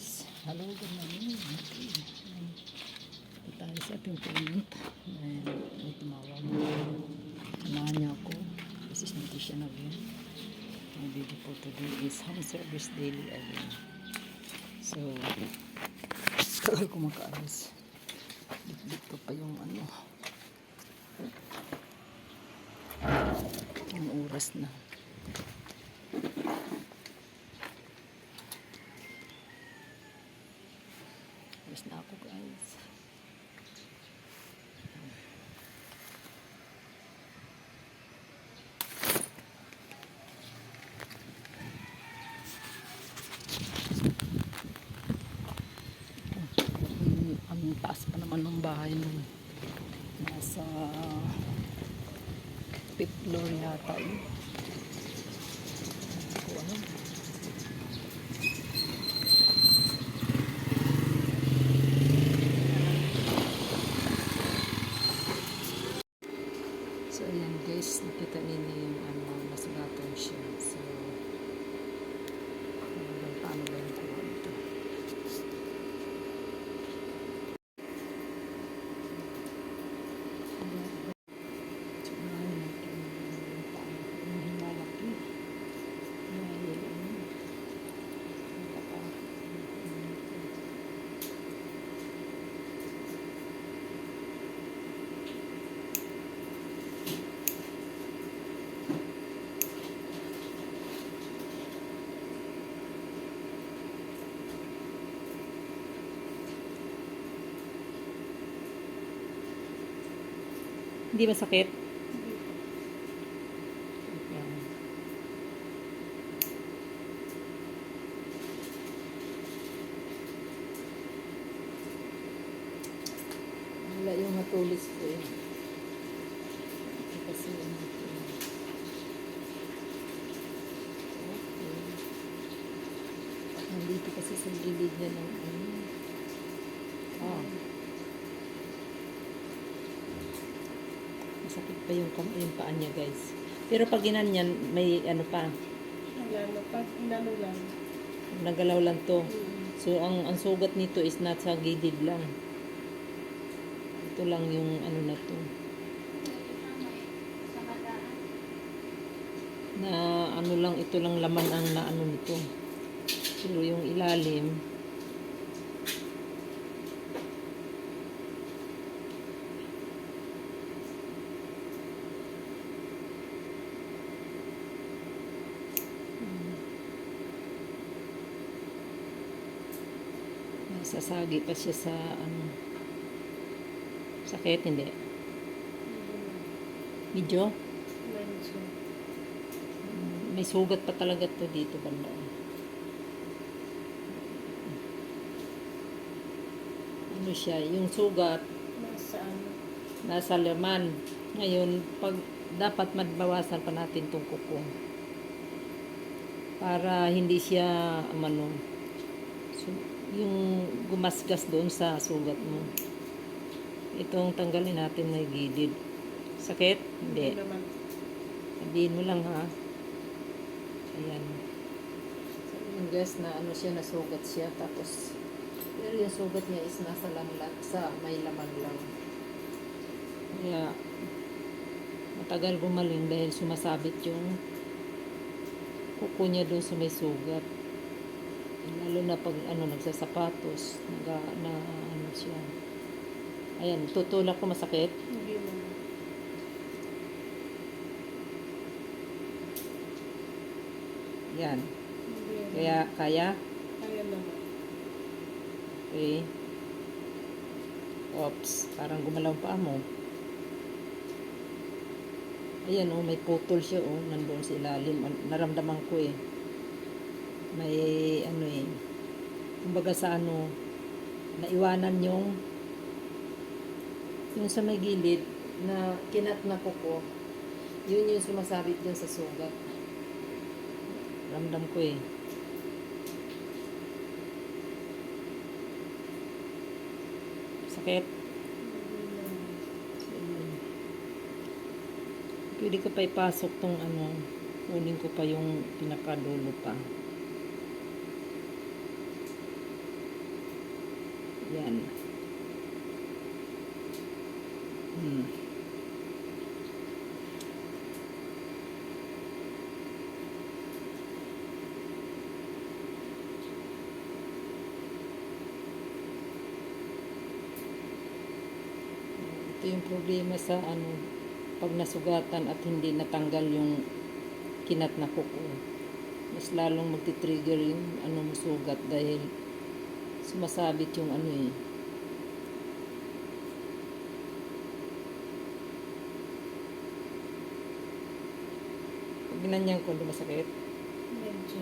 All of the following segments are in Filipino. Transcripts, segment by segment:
guys, hello, good morning. Ito tayo sa ating client. May tumawag. Samahan niya ako. This is Natisha again. My video for today is home service daily again. So, tagal ko makaalis. Dito pa yung ano. Yung oras na. Alis na ako guys. Ang taas pa naman ng bahay nun. Nasa 5th floor yata yun. Ako ano. So ayan guys, nakita ninyo yung ano, masugatan siya. So paano ba yung kuha ito? Hindi masakit? Yan. Wala yung matulis ko eh. Kasi yung matulis. Okay. Nandito kasi sa gilid niya ng ano. Ah. Masakit pa yung paa niya guys. Pero pag ginanyan, may ano pa. Wala, pag inano lang. Nagalaw lang to. So, ang sugat nito is nasa gilid lang. Ito lang yung ano na to. Na ano lang, ito lang laman ang na ano nito. Pero yung ilalim, sasagi pa siya sa ano, sakit, hindi medyo may sugat pa talaga to dito banda. Ano siya, yung sugat nasa laman. Ngayon pag dapat mabawasan pa natin tong kuko para hindi siya ano, so, yung gumasgas doon sa sugat mo. Itong tanggalin natin na gilid. Sakit? Hindi. Sabihin mo lang ha. Ayan. Yung guys na ano siya, nasugat siya. Tapos, pero yung sugat niya is nasa lamlat, sa may laman lang. Kaya, matagal gumaling dahil sumasabit yung kuko niya doon sa may sugat. Lalo na pag ano nagsasapatos, na ano siya. Ayan, tutulak ko, masakit. Hindi mo. Yan. Kaya Kaya naman. Okay. Oops, parang gumalaw pa mo. Ayan oh, may putol siya oh, nandoon sa ilalim. Naramdaman ko eh. May ano eh, kumbaga sa ano, naiwanan yung sa may gilid na kinat na kuko, yun yung sumasabit dyan sa sugat. Ramdam ko eh. Sakit. Pwede ko pa ipasok tong ano, kunin ko pa yung pinakadulo pa. Yan. Hmm. Ito yung problema sa ano, pag nasugatan at hindi natanggal yung kinat na kuko. Mas lalong magti-trigger yung ano mo sugat dahil sumasabit yung ano eh. Pag ginanyan ko, di masakit? Medyo.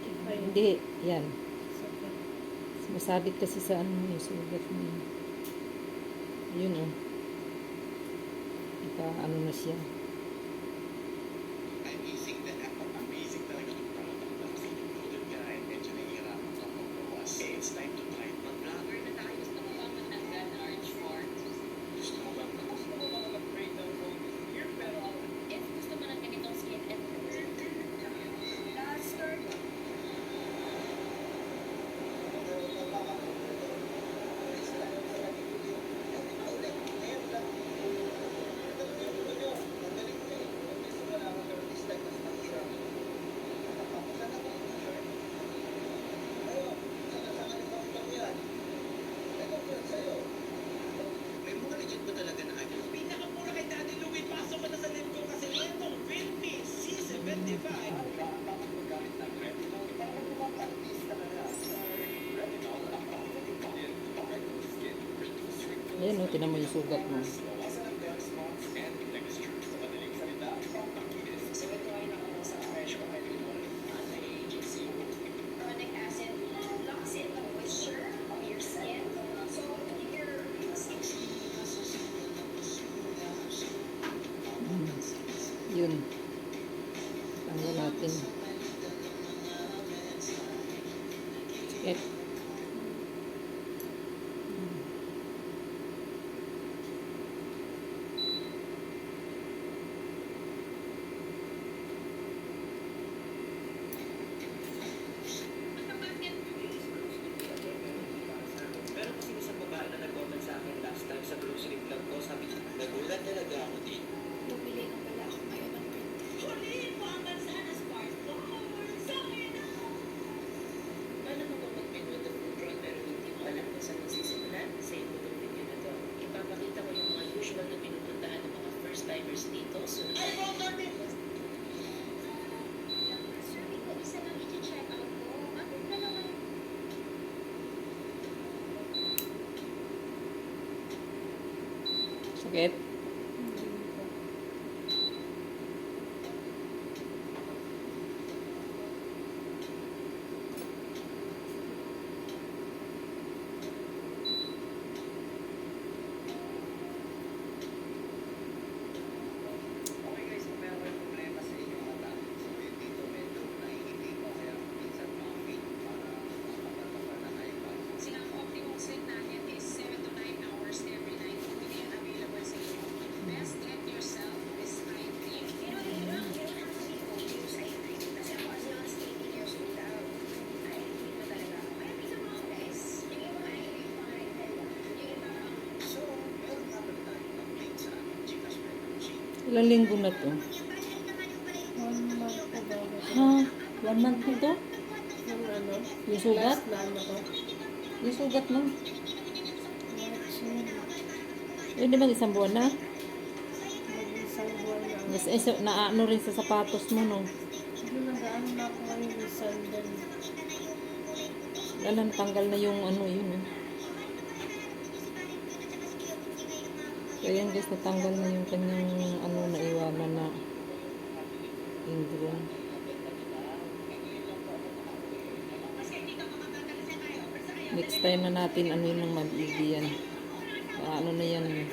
Iba yun. Hindi, yan. Sakit. Sumasabit kasi sa ano yung sugat mo. Yun oh. Naka ano na siya. Amazing talaga itong product na sinunod ka and medyo nahihirapan ka magbawas. It's time to try. Mag-vlogger na tayo. Gusto mo bang matanggal na arch form? Gusto mo bang mag-break down phone this year? Pero if gusto mo ng ganitong skin and start. May mga legit ba talaga na ayos? Pinakamura kay Daddy Louie. Pasok ka na sa link ko kasi itong Filmy C75. Bakit magalit ng retinol? Parang artista na yan. Retinol, ang pangalating panel. Corrective skin, reduce wrinkles. Ayan oh, tinan mo yung sugat mo. Bawasan ang dark spots and texture. Sa madaling salita, pampakinis. So ito ay nakalala sa fresh retinol. Anti-aging serum. Chronic acid locks in the moisture of your skin. So your Yun. Tanggal natin. Sakit. Pero kasi isang babae na nag-comment sa akin last time sa grocery vlog ko, sabi niya, nagulat talaga ako din. bumili na pala ako ngayon ng printer. Huliin mo ang Manzana Spark Flowers! Akin ako! Paano mo ba mag-video the food run pero hindi mo alam kung saan magsisimulan? Sa itong video na to, ipapakita ko yung mga usual na pinupuntahan ng mga first-timers dito. Sunod Ay, bro, Carmen! Sabi ko, isa lang i-check out ko. Bakit na naman? Sakit. Hindi ko. Okay guys, kung meron kayong problema sa inyong mata, so yung dito medyo nahihiti ko, kaya minsan ma-feed para makapagpapar na kayo pa. Silang optimum sleep natin is 7 to 9 hours every night. Hindi yan available sa inyo. Best get yourself this eye cream. You don't have to be confused sa eye cream. Kasi ako as young as 18 years old out. Eye cream na talaga ako. Kaya minsan mga guys, yung ibang eye cream, mga eye cream, yung iba ang So, meron nga pala tayong update sa Gcash membership. Ilang linggo na to? 1 month ko bago ko. Ha? 1 month na to? Yung ano? Yung sugat? Last na ano ko. Yung sugat mo? March yun. Hindi bang isang buwan na? Mag-isang buwan na. Yes, naano rin sa sapatos mo, no? Hindi nag-ano na ako ngayon ng sandal. Wala, natanggal na yung ano, yun, eh. Kaya yan guys, natanggal na yung kanyang ano, naiwanan na ingrown. Next time na natin ano yun ng mabibigyan. Ano na yan, eh.